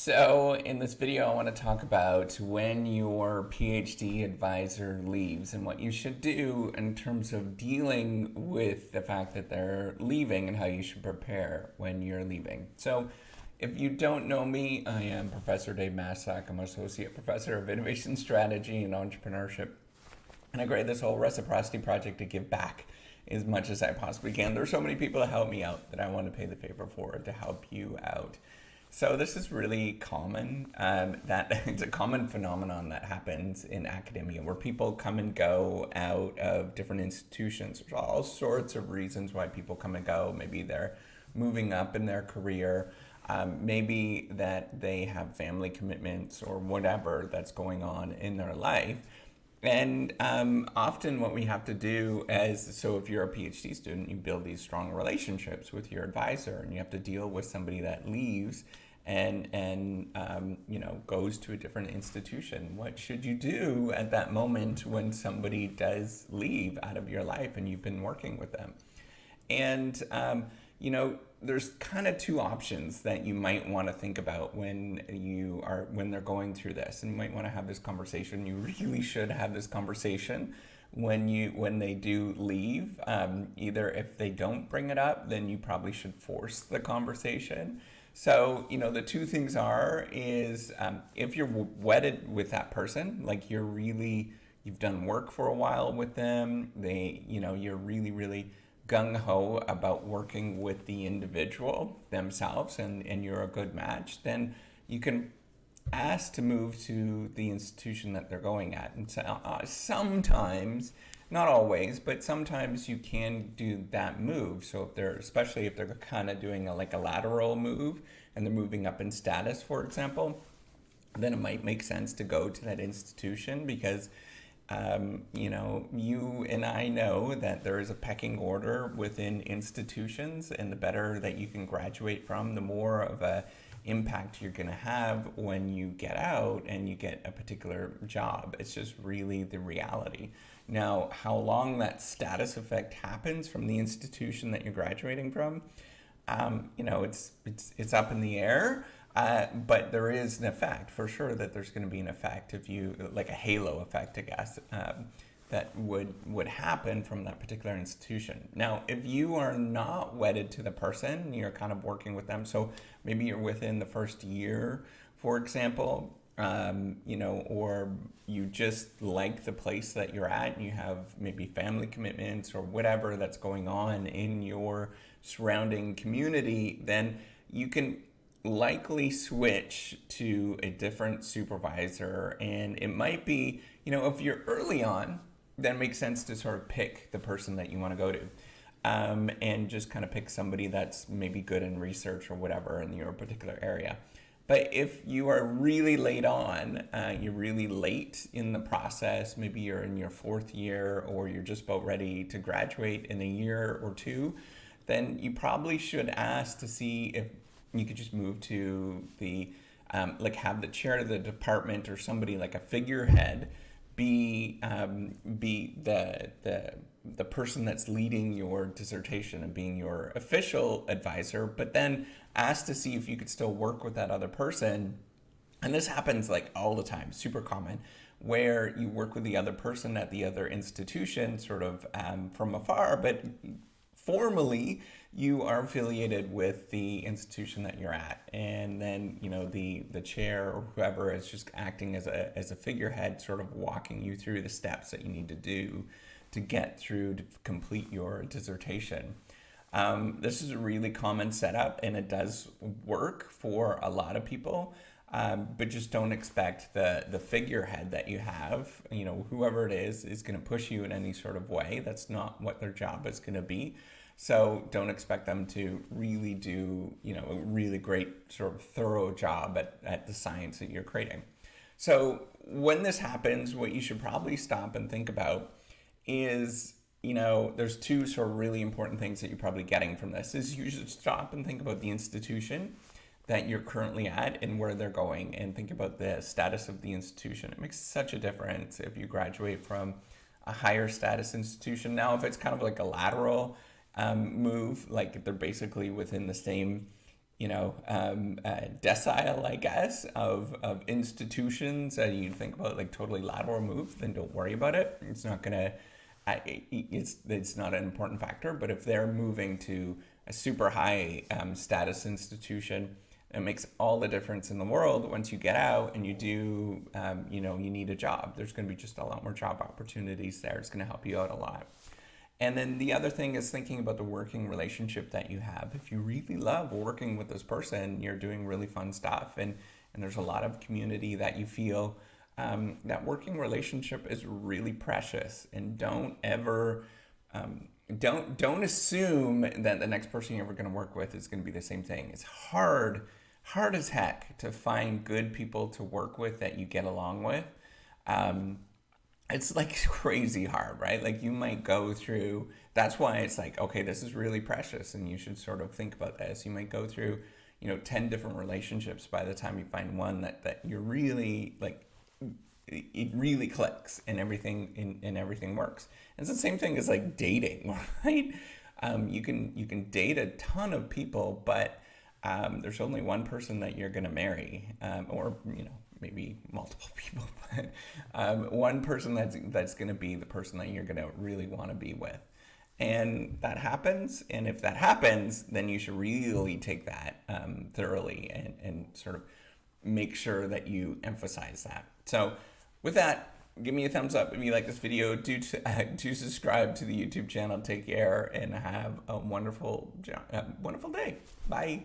So in this video, I want to talk about when your PhD advisor leaves and what you should do in terms of dealing with the fact that they're leaving and how you should prepare when you're leaving. So if you don't know me, I am Professor Dave Maslach. I'm Associate Professor of Innovation Strategy and Entrepreneurship. And I created this whole reciprocity project to give back as much as I possibly can. There's so many people to help me out that I want to pay the favor forward to help you out. So this is really common. That it's a common phenomenon that happens in academia where people come and go out of different institutions. There's all sorts of reasons why people come and go. Maybe they're moving up in their career. Maybe that they have family commitments or whatever that's going on in their life. And often what we have to do is, so if you're a PhD student, you build these strong relationships with your advisor, and you have to deal with somebody that leaves and goes to a different institution. What should you do at that moment when somebody does leave out of your life and you've been working with them? And there's kind of two options that you might want to think about when they're going through this, and you might want to have this conversation. You really should have this conversation when they do leave. Either if they don't bring it up, then you probably should force the conversation. So the two things is if you're wedded with that person, like you've done work for a while with them, you're really gung-ho about working with the individual themselves and you're a good match, then you can ask to move to the institution that they're going at. And sometimes, not always, but sometimes you can do that move. So especially if they're kind of doing a lateral move and they're moving up in status, for example, then it might make sense to go to that institution because you and I know that there is a pecking order within institutions, and the better that you can graduate from, the more of a impact you're going to have when you get out and you get a particular job. It's just really the reality. Now, how long that status effect happens from the institution that you're graduating from, it's up in the air. But there is an effect, for sure, that there's going to be an effect if you, like a halo effect, I guess, that would happen from that particular institution. Now, if you are not wedded to the person, you're kind of working with them. So maybe you're within the first year, for example, or you just like the place that you're at, and you have maybe family commitments or whatever that's going on in your surrounding community, then you can likely switch to a different supervisor. And it might be, if you're early on, then it makes sense to sort of pick the person that you want to go to, and just kind of pick somebody that's maybe good in research or whatever in your particular area. But if you are really late on, you're really late in the process, maybe you're in your fourth year or you're just about ready to graduate in a year or two, then you probably should ask to see if you could just move to the, have the chair of the department or somebody like a figurehead be the person that's leading your dissertation and being your official advisor, but then ask to see if you could still work with that other person. And this happens all the time, super common, where you work with the other person at the other institution sort of from afar, but formally you are affiliated with the institution that you're at, and then the chair or whoever is just acting as a figurehead, sort of walking you through the steps that you need to do to get through to complete your dissertation. This is a really common setup, and it does work for a lot of people, but just don't expect the figurehead that you have, whoever it is going to push you in any sort of way. That's not what their job is going to be. So don't expect them to really do, a really great sort of thorough job at the science that you're creating. So when this happens, what you should probably stop and think about is, there's two sort of really important things that you're probably getting from this. Is you should stop and think about the institution that you're currently at and where they're going, and think about the status of the institution. It makes such a difference if you graduate from a higher status institution. Now, if it's kind of like a lateral move, like they're basically within the same decile, I guess, of institutions that you think about like totally lateral moves, then don't worry about it. It's not gonna, it's not an important factor. But if they're moving to a super high status institution, it makes all the difference in the world once you get out and you do, you need a job. There's going to be just a lot more job opportunities there. It's going to help you out a lot. And then the other thing is thinking about the working relationship that you have. If you really love working with this person, you're doing really fun stuff, and there's a lot of community that you feel, that working relationship is really precious. And don't ever don't assume that the next person you're ever going to work with is going to be the same thing. It's hard as heck to find good people to work with that you get along with. It's like crazy hard, right? Like you might go through, that's why it's like, okay, this is really precious and you should sort of think about this. You might go through, 10 different relationships by the time you find one that you're really like, it really clicks and everything works. And it's the same thing as like dating, right? You can date a ton of people, but there's only one person that you're going to marry, or maybe multiple people, but one person that's going to be the person that you're going to really want to be with. And that happens. And if that happens, then you should really take that thoroughly and sort of make sure that you emphasize that. So with that, give me a thumbs up if you like this video. Do subscribe to the YouTube channel. Take care and have a wonderful day. Bye.